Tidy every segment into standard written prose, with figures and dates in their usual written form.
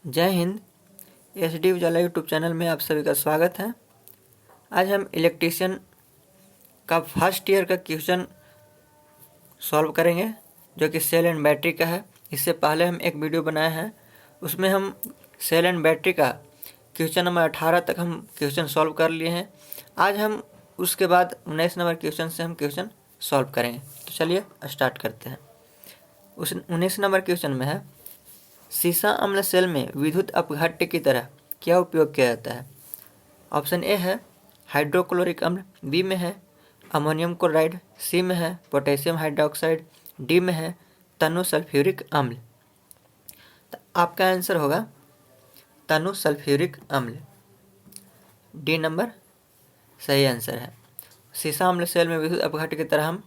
जय हिंद। SD उजाला YouTube channel में आप सभी का स्वागत है। आज हम इलेक्ट्रीशियन का फर्स्ट ईयर का क्वेश्चन सॉल्व करेंगे जो कि सेल एंड बैटरी का है। इससे पहले हम एक वीडियो बनाए हैं, उसमें हम सेल एंड बैटरी का क्वेश्चन नंबर 18 तक हम क्वेश्चन सॉल्व कर लिए हैं। आज हम उसके बाद 19 नंबर क्वेश्चन से हम क्वेश्चन सॉल्व करेंगे। तो चलिए स्टार्ट करते हैं। उस 19 नंबर क्वेश्चन में है, सीसा अम्ल सेल में विद्युत अपघट्य की तरह क्या उपयोग किया जाता है। ऑप्शन ए है हाइड्रोक्लोरिक अम्ल, बी में है अमोनियम क्लोराइड, सी में है पोटेशियम हाइड्रोक्साइड, डी में है तनु सल्फ्यूरिक अम्ल। तो आपका आंसर होगा तनु सल्फ्यूरिक अम्ल। डी नंबर सही आंसर है। सीसा अम्ल सेल में विद्युत अपघट्य की तरह हम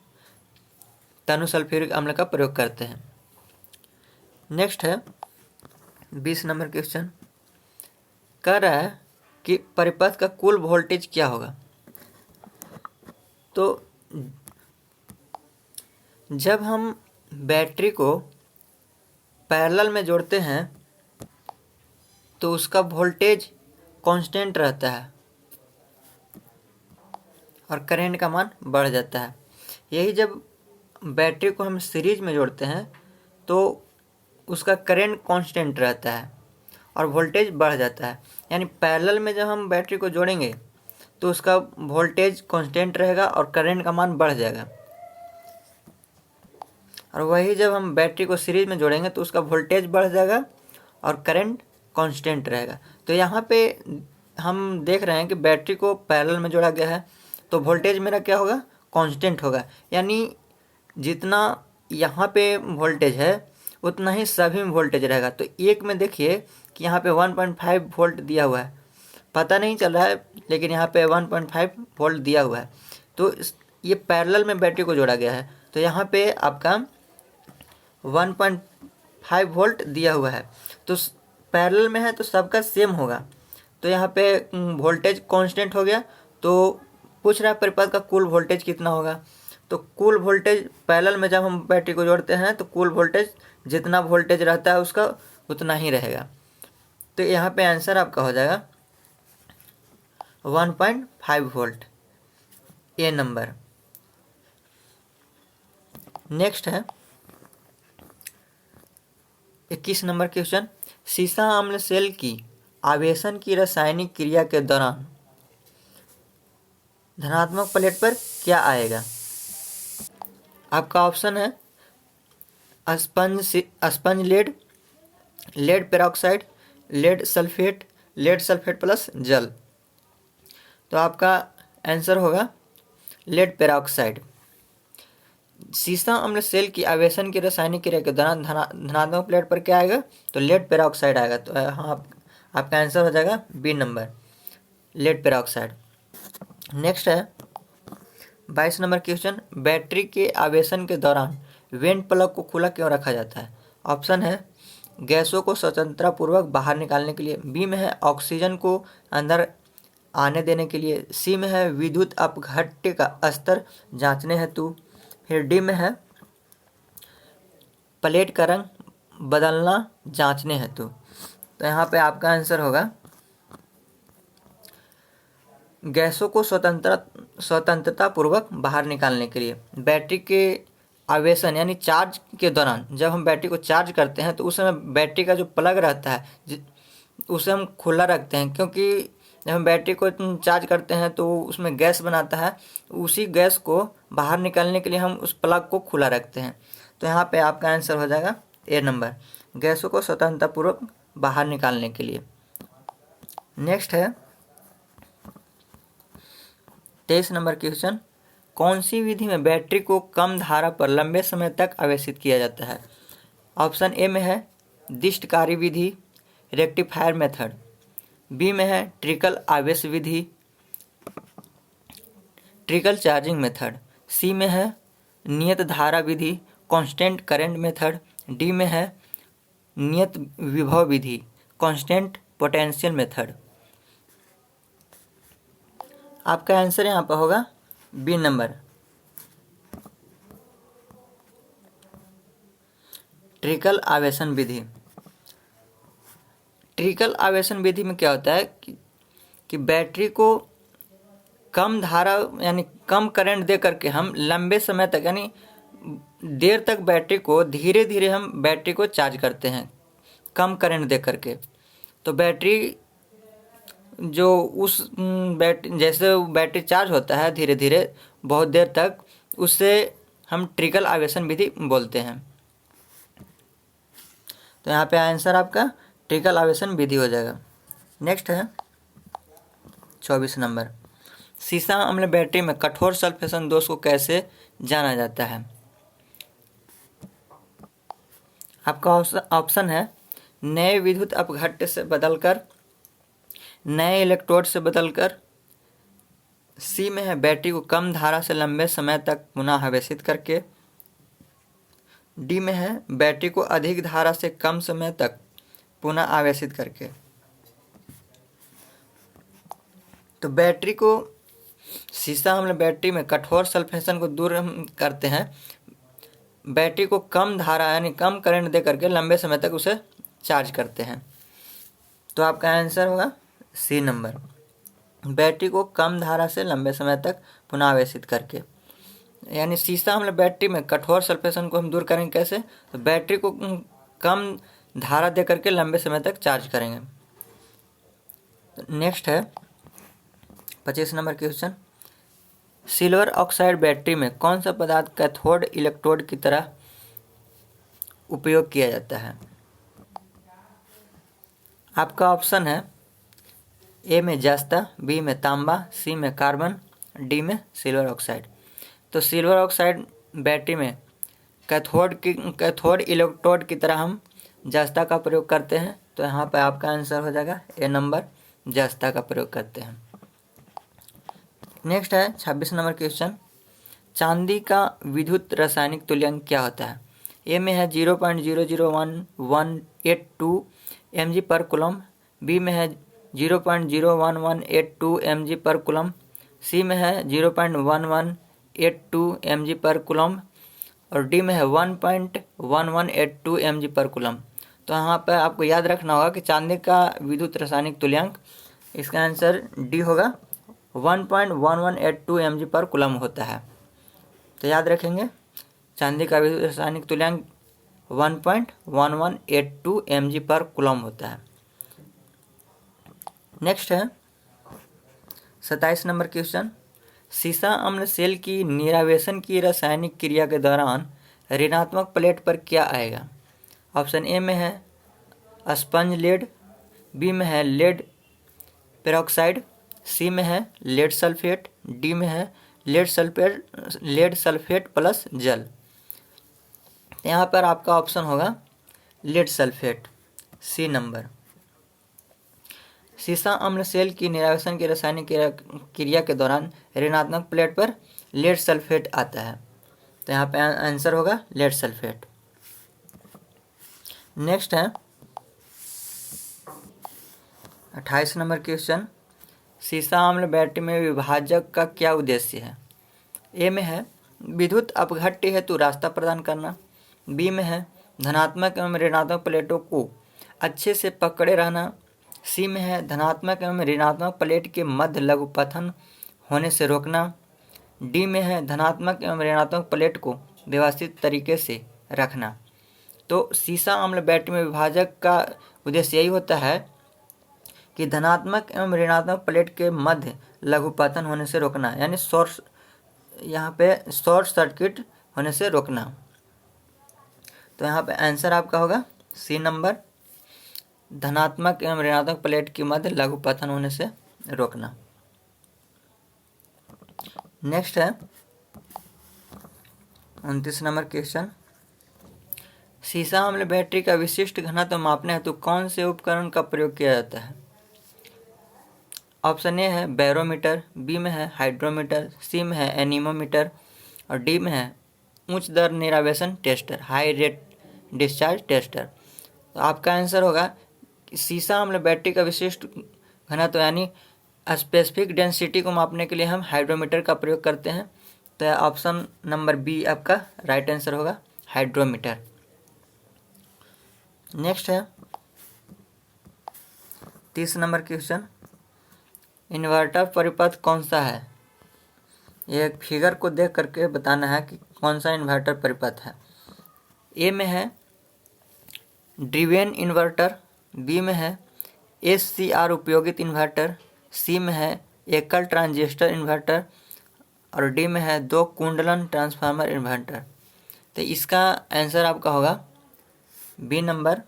तनु सल्फ्यूरिक अम्ल का प्रयोग करते हैं। नेक्स्ट है 20 नंबर क्वेश्चन। कह रहा है कि परिपथ का कुल वोल्टेज क्या होगा। तो जब हम बैटरी को पैरेलल में जोड़ते हैं तो उसका वोल्टेज कांस्टेंट रहता है और करंट का मान बढ़ जाता है। यही जब बैटरी को हम सीरीज में जोड़ते हैं तो उसका करंट कांस्टेंट रहता है और वोल्टेज बढ़ जाता है। यानी पैरेलल में जब हम बैटरी को जोड़ेंगे तो उसका वोल्टेज कांस्टेंट रहेगा और करंट का मान बढ़ जाएगा, और वही जब हम बैटरी को सीरीज में जोड़ेंगे तो उसका वोल्टेज बढ़ जाएगा और करंट कांस्टेंट रहेगा। तो यहाँ पे हम देख रहे हैं कि बैटरी को पैरेलल में जोड़ा गया है तो वोल्टेज मेरा क्या होगा, कांस्टेंट होगा। यानी जितना यहाँ पे वोल्टेज है उतना ही सभी में वोल्टेज रहेगा। तो एक में देखिए कि यहाँ पे 1.5 वोल्ट दिया हुआ है, पता नहीं चल रहा है लेकिन यहाँ पे 1.5 वोल्ट दिया हुआ है। तो ये पैरेलल में बैटरी को जोड़ा गया है तो यहाँ पे आपका 1.5 वोल्ट दिया हुआ है। तो पैरेलल में है तो सबका सेम होगा, तो यहाँ पे वोल्टेज कांस्टेंट हो गया। तो पूछ रहा है परिपथ का कुल वोल्टेज कितना होगा। तो कुल वोल्टेज पैरेलल में जब हम बैटरी को जोड़ते हैं तो कुल वोल्टेज जितना वोल्टेज रहता है उसका उतना ही रहेगा। तो यहाँ पे आंसर आपका हो जाएगा 1.5 वोल्ट, ए नंबर। नेक्स्ट है 21 नंबर क्वेश्चन। सीसा अम्ल सेल की आवेशन की रासायनिक क्रिया के दौरान धनात्मक प्लेट पर क्या आएगा। आपका ऑप्शन है sponge lead, lead peroxide, lead sulphate plus जल। तो आपका आंसर होगा लेड पेरोक्साइड। सीसा अम्ल सेल की आवेशन की रासायनिक क्रिया के दौरान धनात्मक प्लेट पर क्या आएगा, तो लेड पेरोक्साइड आएगा। तो हाँ, आपका आंसर हो जाएगा B number, lead peroxide. Next है 22 नंबर क्वेश्चन। बैटरी के आवेशन के दौरान वेंट प्लग को खुला क्यों रखा जाता है। ऑप्शन है गैसों को स्वतंत्रतापूर्वक बाहर निकालने के लिए, बी में है ऑक्सीजन को अंदर आने देने के लिए, सी में है विद्युत अपघट्य का स्तर जांचने हेतु, फिर डी में है प्लेट का रंग बदलना जांचने हेतु। तो यहाँ पे आपका आंसर होगा गैसों को स्वतंत्रता पूर्वक बाहर निकालने के लिए। बैटरी के आवेशन यानी चार्ज के दौरान जब हम बैटरी को चार्ज करते हैं तो उस समय बैटरी का जो प्लग रहता है उसे हम खुला रखते हैं, क्योंकि जब हम बैटरी को चार्ज करते हैं तो उसमें गैस बनाता है, उसी गैस को बाहर निकालने के लिए हम उस प्लग को खुला रखते हैं। तो यहाँ पे आपका आंसर हो जाएगा ए नंबर, गैसों को स्वतंत्रतापूर्वक बाहर निकालने के लिए। नेक्स्ट है 23 नंबर क्वेश्चन। कौन सी विधि में बैटरी को कम धारा पर लंबे समय तक आवेशित किया जाता है। ऑप्शन ए में है दिष्टकारी विधि, रेक्टिफायर मेथड, बी में है ट्रिकल आवेश विधि, ट्रिकल चार्जिंग मेथड, सी में है नियत धारा विधि, कांस्टेंट करंट मेथड, डी में है नियत विभव विधि, कांस्टेंट पोटेंशियल मेथड। आपका आंसर यहाँ पर होगा बी नंबर, ट्रिकल आवेशन विधि। ट्रिकल आवेशन विधि में क्या होता है कि बैटरी को कम धारा यानी कम करंट दे करके हम लंबे समय तक यानी देर तक बैटरी को धीरे धीरे हम बैटरी को चार्ज करते हैं कम करंट दे करके। तो बैटरी जो उस जैसे बैटरी चार्ज होता है धीरे धीरे बहुत देर तक, उससे हम ट्रिकल आवेशन विधि बोलते हैं। तो यहाँ पे आंसर आपका ट्रिकल आवेशन विधि हो जाएगा। नेक्स्ट है 24 नंबर, सीसा अम्ल बैटरी में कठोर सल्फेशन दोष को कैसे जाना जाता है? आपका ऑप्शन है नए विद्युत अपघट्य से बदलकर, नए इलेक्ट्रोड से बदलकर, सी में है बैटरी को कम धारा से लंबे समय तक पुनः आवेशित करके, डी में है बैटरी को अधिक धारा से कम समय तक पुनः आवेशित करके। तो बैटरी को सीसा अम्ल बैटरी में कठोर सल्फेशन को दूर हम करते हैं, बैटरी को कम धारा यानी कम करंट दे करके लंबे समय तक उसे चार्ज करते हैं। तो आपका आंसर होगा सी नंबर, बैटरी को कम धारा से लंबे समय तक पुनः आवेशित करके। यानी सीसा अम्ल बैटरी में कठोर सल्फेशन को हम दूर करेंगे कैसे? तो बैटरी को कम धारा दे करके लंबे समय तक चार्ज करेंगे। नेक्स्ट है 25 number question, silver oxide battery में कौन सा पदार्थ कैथोड इलेक्ट्रोड की तरह उपयोग किया जाता है? आपका ऑप्शन है ए में जस्ता, बी में तांबा, सी में कार्बन, डी में सिल्वर ऑक्साइड। तो सिल्वर ऑक्साइड बैटरी में कैथोड इलेक्ट्रोड की तरह हम जस्ता का प्रयोग करते हैं। तो यहाँ पर आपका आंसर हो जाएगा ए नंबर, जस्ता का प्रयोग करते हैं। नेक्स्ट है 26 नंबर क्वेश्चन, चांदी का विद्युत रासायनिक तुल्यांक क्या होता है? ए में है 0.00182 mg पर कूलम, बी में है 0.01182 mg पर कूलम, सी में है 0.1182 mg पर कूलम और डी में है 1.1182 mg पर कूलम। तो यहाँ पर आपको याद रखना होगा कि चांदी का विद्युत रासायनिक तुल्यांक, इसका आंसर डी होगा, 1.1182 mg पर कूलम होता है। तो याद रखेंगे चांदी का विद्युत रासायनिक तुल्यांक 1.1182 mg पर कूलम होता है। नेक्स्ट है 27 नंबर क्वेश्चन, सीसा अम्ल सेल की निरावेशन की रासायनिक क्रिया के दौरान ऋणात्मक प्लेट पर क्या आएगा? ऑप्शन ए में है स्पंज लेड, बी में है लेड पेरोक्साइड, सी में है लेड सल्फेट, डी में है लेड सल्फेट प्लस जल। यहाँ पर आपका ऑप्शन होगा लेड सल्फेट, सी नंबर। सीसा अम्ल सेल की निरावेशन की रासायनिक क्रिया के दौरान ऋणात्मक प्लेट पर लेड सल्फेट आता है। तो यहाँ पे आंसर होगा लेड सल्फेट। नेक्स्ट है 28 नंबर क्वेश्चन, सीसा अम्ल बैटरी में विभाजक का क्या उद्देश्य है? ए में है विद्युत अपघट्य हेतु रास्ता प्रदान करना, बी में है धनात्मक एवं ऋणात्मक प्लेटों को अच्छे से पकड़े रहना, सी में है धनात्मक एवं ऋणात्मक प्लेट के मध्य लघुपतन होने से रोकना, डी में है धनात्मक एवं ऋणात्मक प्लेट को व्यवस्थित तरीके से रखना। तो सीसा अम्ल बैटरी में विभाजक का उद्देश्य यही होता है कि धनात्मक एवं ऋणात्मक प्लेट के मध्य लघुपतन होने से रोकना, यानी यहाँ पे शॉर्ट सर्किट होने से रोकना। तो यहाँ पे आंसर आपका होगा सी नंबर, धनात्मक एवं ऋणात्मक प्लेट के मध्य लघुपतन होने से रोकना। नेक्स्ट है 29 नंबर क्वेश्चन, सीसा अम्ल बैटरी का विशिष्ट घनत्व मापने हेतु कौन से उपकरण का प्रयोग किया जाता है? ऑप्शन ए है बैरोमीटर, बी में है हाइड्रोमीटर, सी में है एनीमोमीटर और डी में है उच्च दर निरावेशन tester, high rate discharge tester. तो आपका आंसर होगा सीसा अम्ल बैटरी का विशिष्ट घनत्व यानी स्पेसिफिक डेंसिटी को मापने के लिए हम हाइड्रोमीटर का प्रयोग करते हैं। तो ऑप्शन नंबर बी आपका राइट आंसर होगा, हाइड्रोमीटर। नेक्स्ट है 30 नंबर क्वेश्चन, इन्वर्टर परिपथ कौन सा है? ये एक फिगर को देख करके बताना है कि कौन सा इन्वर्टर परिपथ है। ए में है ड्रिवेन इन्वर्टर, बी में है SCR उपयोगित इन्वर्टर, सी में है एकल ट्रांजिस्टर इन्वर्टर और डी में है 2 कुंडलन ट्रांसफार्मर इन्वर्टर। तो इसका आंसर आपका होगा बी नंबर,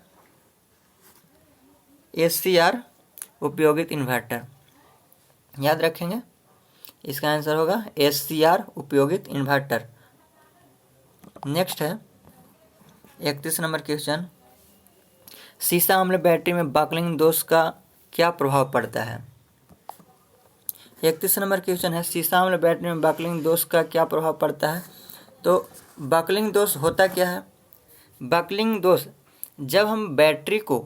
SCR उपयोगित इन्वर्टर। याद रखेंगे, इसका आंसर होगा SCR उपयोगित इन्वर्टर। नेक्स्ट है 31 नंबर क्वेश्चन, सीसा अम्ल बैटरी में बकलिंग दोष का क्या प्रभाव पड़ता है? 31 नंबर क्वेश्चन है, सीसा अम्ल बैटरी में बकलिंग दोष का क्या प्रभाव पड़ता है? तो बकलिंग दोष होता क्या है? बकलिंग दोष जब हम बैटरी को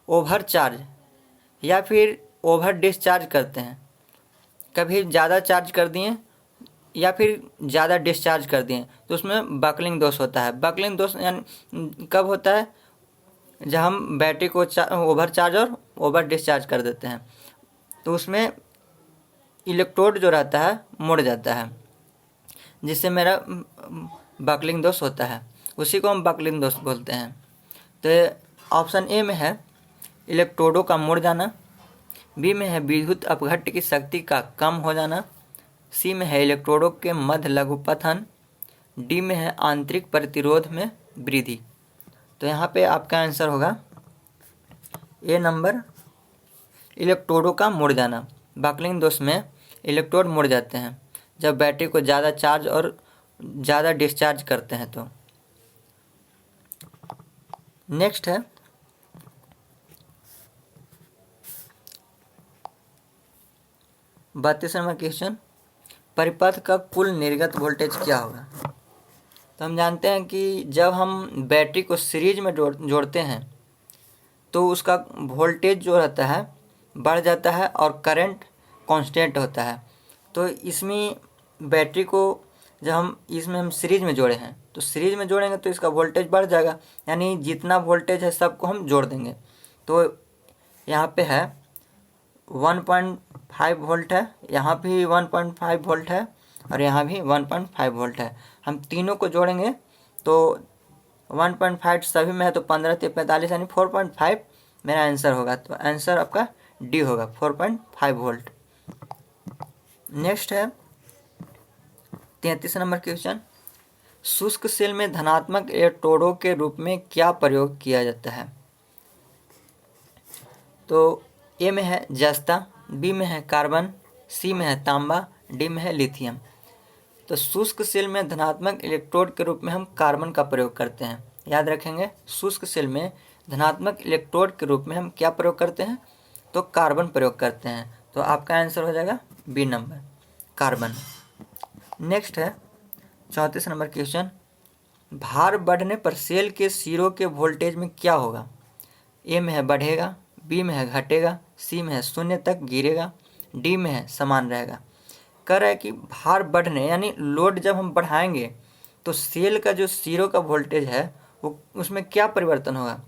ओवर चार्ज या फिर ओवर डिस्चार्ज करते हैं, कभी ज़्यादा चार्ज कर दिए या फिर ज़्यादा डिस्चार्ज कर दिए, तो उसमें बकलिंग दोष होता है। बकलिंग दोष यानी कब होता है? जब हम बैटरी को ओवर चार्ज और ओवर डिस्चार्ज कर देते हैं, तो उसमें इलेक्ट्रोड जो रहता है मुड़ जाता है, जिससे मेरा बकलिंग दोष होता है, उसी को हम बकलिंग दोष बोलते हैं। तो ऑप्शन ए में है इलेक्ट्रोडों का मुड़ जाना, बी में है विद्युत अपघट्ट की शक्ति का कम हो जाना, सी में है इलेक्ट्रोडों के मध्य लघुपथन, डी में है आंतरिक प्रतिरोध में वृद्धि। तो यहाँ पे आपका आंसर होगा ए नंबर, इलेक्ट्रोडों का मुड़ जाना। बकलिंग दोष में इलेक्ट्रोड मुड़ जाते हैं जब बैटरी को ज़्यादा चार्ज और ज़्यादा डिस्चार्ज करते हैं। तो नेक्स्ट है 32 नंबर क्वेश्चन, परिपथ का कुल निर्गत वोल्टेज क्या होगा? तो हम जानते हैं कि जब हम बैटरी को सीरीज में जोड़ते हैं तो उसका वोल्टेज जो रहता है बढ़ जाता है और करंट कांस्टेंट होता है। तो इसमें बैटरी को जब हम सीरीज में जोड़े हैं, तो सीरीज में जोड़ेंगे तो इसका वोल्टेज बढ़ जाएगा, यानी जितना वोल्टेज है सबको हम जोड़ देंगे। तो यहाँ पे है 1.5 वोल्ट है, यहाँ भी 1.5 वोल्ट है और यहाँ भी 1.5 वोल्ट है। हम तीनों को जोड़ेंगे तो 1.5 सभी में है, तो 15 से 45 यानी 4.5 मेरा आंसर होगा। तो आंसर आपका डी होगा, 4.5 वोल्ट। नेक्स्ट है 33 नंबर क्वेश्चन, शुष्क सेल में धनात्मक इलेक्ट्रोडों के रूप में क्या प्रयोग किया जाता है? तो ए में है जस्ता, बी में है कार्बन, सी में है तांबा, डी में है लिथियम। तो शुष्क सेल में धनात्मक इलेक्ट्रोड के रूप में हम कार्बन का प्रयोग करते हैं। याद रखेंगे, शुष्क सेल में धनात्मक इलेक्ट्रोड के रूप में हम क्या प्रयोग करते हैं? तो कार्बन प्रयोग करते हैं। तो आपका आंसर हो जाएगा बी नंबर, कार्बन। नेक्स्ट है 34 नंबर क्वेश्चन, भार बढ़ने पर सेल के सिरों के वोल्टेज में क्या होगा? ए में है बढ़ेगा, बी में है घटेगा, सी में है शून्य तक गिरेगा, डी में है समान रहेगा। कह रहा है कि भार बढ़ने यानी लोड जब हम बढ़ाएंगे तो सेल का जो सिरों का वोल्टेज है वो उसमें क्या परिवर्तन होगा?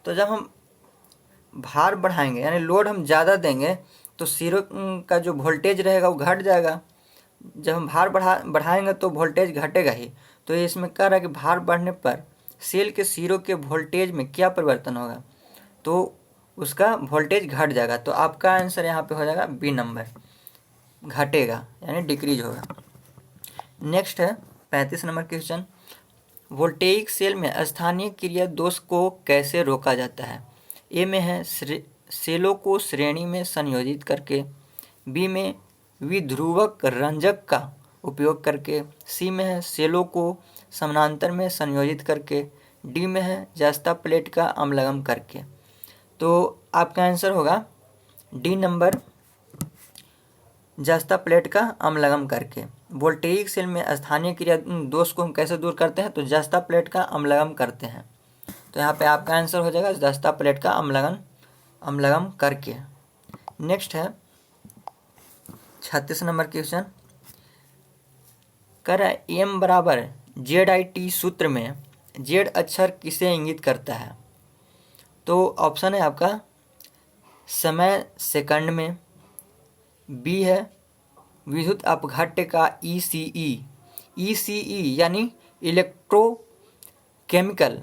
तो जब हम भार बढ़ाएंगे यानी लोड हम ज़्यादा देंगे तो सिरों का जो वोल्टेज रहेगा वो घट जाएगा। जब हम भार बढ़ाएंगे तो वोल्टेज घटेगा ही। तो इसमें कह रहा है कि भार बढ़ने पर सेल के सिरों के वोल्टेज में क्या परिवर्तन होगा? तो उसका वोल्टेज घट जाएगा। तो आपका आंसर यहाँ पे हो जाएगा बी नंबर, घटेगा यानी डिक्रीज होगा। नेक्स्ट है 35 नंबर क्वेश्चन, वोल्टेइक सेल में स्थानीय क्रिया दोष को कैसे रोका जाता है? ए में है सेलों को श्रेणी में संयोजित करके, बी में विध्रुवक रंजक का उपयोग करके, सी में है सेलों को समानांतर में संयोजित करके, डी में है जस्ता प्लेट का अम्लगम करके। तो आपका आंसर होगा डी नंबर, जस्ता प्लेट का अम्लगम करके। वोल्टेइक सेल में स्थानीय क्रिया दोष को हम कैसे दूर करते हैं? तो जस्ता प्लेट का अम्लगम करते हैं। तो यहाँ पे आपका आंसर हो जाएगा जस्ता प्लेट का अम्लगम करके। नेक्स्ट है 36 नंबर क्वेश्चन, कर एम बराबर ZIT सूत्र में Z अक्षर किसे इंगित करता है? तो ऑप्शन है आपका समय सेकंड में। बी है विद्युत अपघट्य का ECE। ECE यानी electrochemical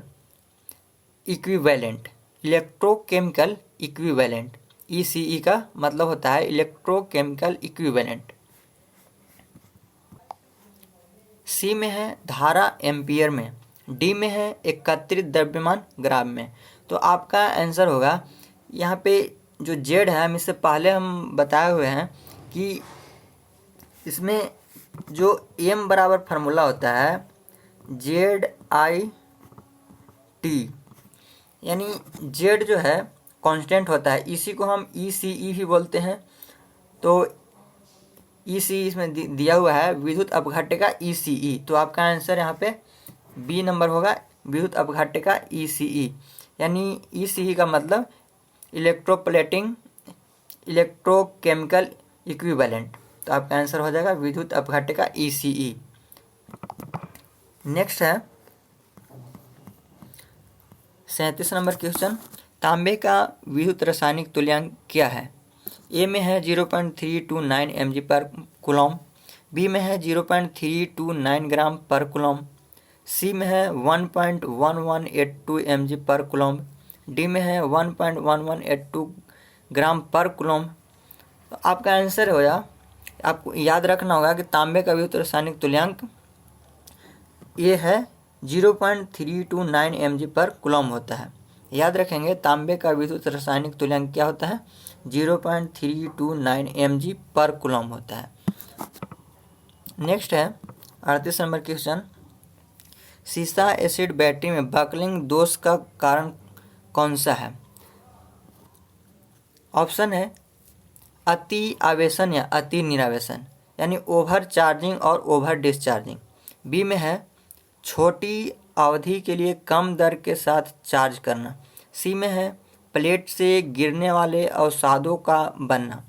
equivalent. Electrochemical equivalent, ECE का मतलब होता है इलेक्ट्रोकेमिकल इक्विवेलेंट। सी में है धारा एम्पियर में। डी में है एकत्रित द्रव्यमान ग्राम में। तो आपका आंसर होगा यहाँ पे जो जेड है, हम इससे पहले हम बताए हुए हैं कि इसमें जो एम बराबर फार्मूला होता है ZIT, यानी जेड जो है कांस्टेंट होता है, इसी को हम ECE भी बोलते हैं। तो ECE इसमें दिया हुआ है विद्युत अपघट्य का ECE। तो आपका आंसर यहाँ पे बी नंबर होगा, विद्युत अपघट्य का ECE। यानी ECE का मतलब इलेक्ट्रोप्लेटिंग इलेक्ट्रोकेमिकल इक्विवेलेंट। तो आपका आंसर हो जाएगा विद्युत अपघट्य का ECE। नेक्स्ट है 37 नंबर क्वेश्चन। तांबे का विद्युत रासायनिक तुल्यांक क्या है? ए में है 0.329 mg पर कूलम, बी में है 0.329 ग्राम पर कूलम, सी में है 1.1182 mg पर कूलम, डी में है 1.1182 ग्राम पर कूलम। तो आपका आंसर होगा, आपको याद रखना होगा कि तांबे का विद्युत रासायनिक तुल्यांक ये है 0.329 mg पर कूलम होता है। याद रखेंगे तांबे का विद्युत रासायनिक तुल्यांक क्या होता है? 0.329 mg पर कूलम होता है। नेक्स्ट है 38 नंबर क्वेश्चन। सीसा एसिड बैटरी में बकलिंग दोष का कारण कौन सा है? ऑप्शन है अति आवेशन या अति निरावेशन, यानी ओवर चार्जिंग और ओवर डिस्चार्जिंग। बी में है छोटी अवधि के लिए कम दर के साथ चार्ज करना। सी में है प्लेट से गिरने वाले अवसादों का बनना।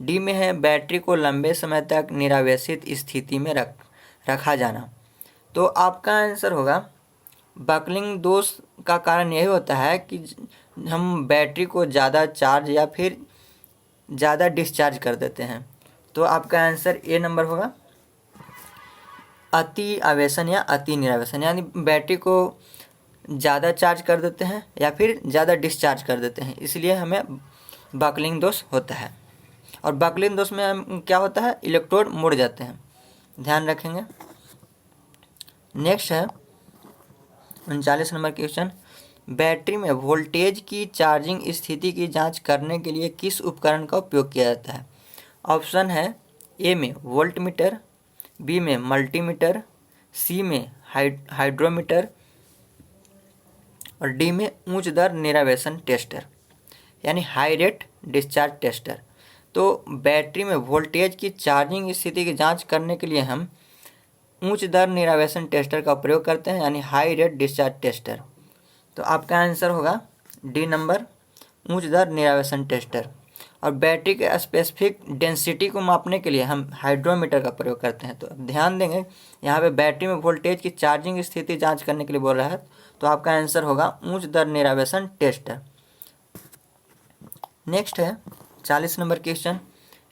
डी में है बैटरी को लंबे समय तक निरावेशित स्थिति में रखा जाना। तो आपका आंसर होगा बकलिंग दोष का कारण यही होता है कि हम बैटरी को ज़्यादा चार्ज या फिर ज़्यादा डिस्चार्ज कर देते हैं। तो आपका आंसर ए नंबर होगा, अति आवेशन या अति निरावेशन, यानी बैटरी को ज़्यादा चार्ज कर देते हैं या फिर ज़्यादा डिस्चार्ज कर देते हैं, इसलिए हमें बकलिंग दोष होता है। और बकलिंग दोष में हम क्या होता है? इलेक्ट्रोड मुड़ जाते हैं, ध्यान रखेंगे। नेक्स्ट है 39 नंबर क्वेश्चन। बैटरी में वोल्टेज की चार्जिंग स्थिति की जांच करने के लिए किस उपकरण का उपयोग किया जाता है? ऑप्शन है ए में वोल्टमीटर, बी में मल्टीमीटर, सी में हाइड्रोमीटर और डी में उच्च दर निरावेशन टेस्टर, यानी हाई रेट डिस्चार्ज टेस्टर। तो बैटरी में वोल्टेज की चार्जिंग स्थिति की जांच करने के लिए हम उच्च दर निरावेशन टेस्टर का प्रयोग करते हैं, यानी हाई रेट डिस्चार्ज टेस्टर। तो आपका आंसर होगा डी नंबर, उच्च दर निरावेशन टेस्टर। और बैटरी के स्पेसिफिक डेंसिटी को मापने के लिए हम हाइड्रोमीटर का प्रयोग करते हैं। तो ध्यान देंगे यहाँ पे बैटरी में वोल्टेज की चार्जिंग स्थिति जांच करने के लिए बोल रहा है, तो आपका आंसर होगा उच्च दर निरावेशन टेस्टर। नेक्स्ट है 40 नंबर क्वेश्चन।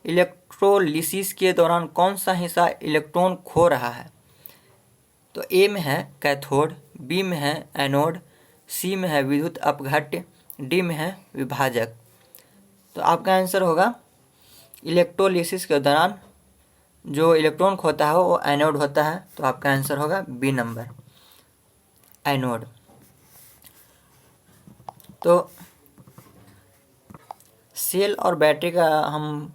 इलेक्ट्रोलिसिस के दौरान कौन सा हिस्सा इलेक्ट्रॉन खो रहा है? तो ए में है कैथोड, बी में है एनोड, सी में है विद्युत अपघट्य, डी में है विभाजक। तो आपका आंसर होगा इलेक्ट्रोलिसिस के दौरान जो इलेक्ट्रॉन खोता है वो एनोड होता है। तो आपका आंसर होगा बी नंबर, एनोड। तो सेल और बैटरी का हम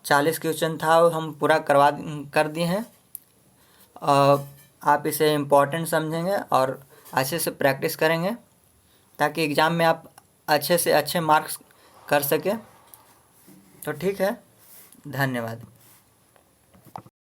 40 क्वेश्चन था वो हम पूरा कर दिए हैं। आप इसे इम्पोर्टेंट समझेंगे और अच्छे से प्रैक्टिस करेंगे ताकि एग्ज़ाम में आप अच्छे से अच्छे मार्क्स कर सकें। तो ठीक है, धन्यवाद।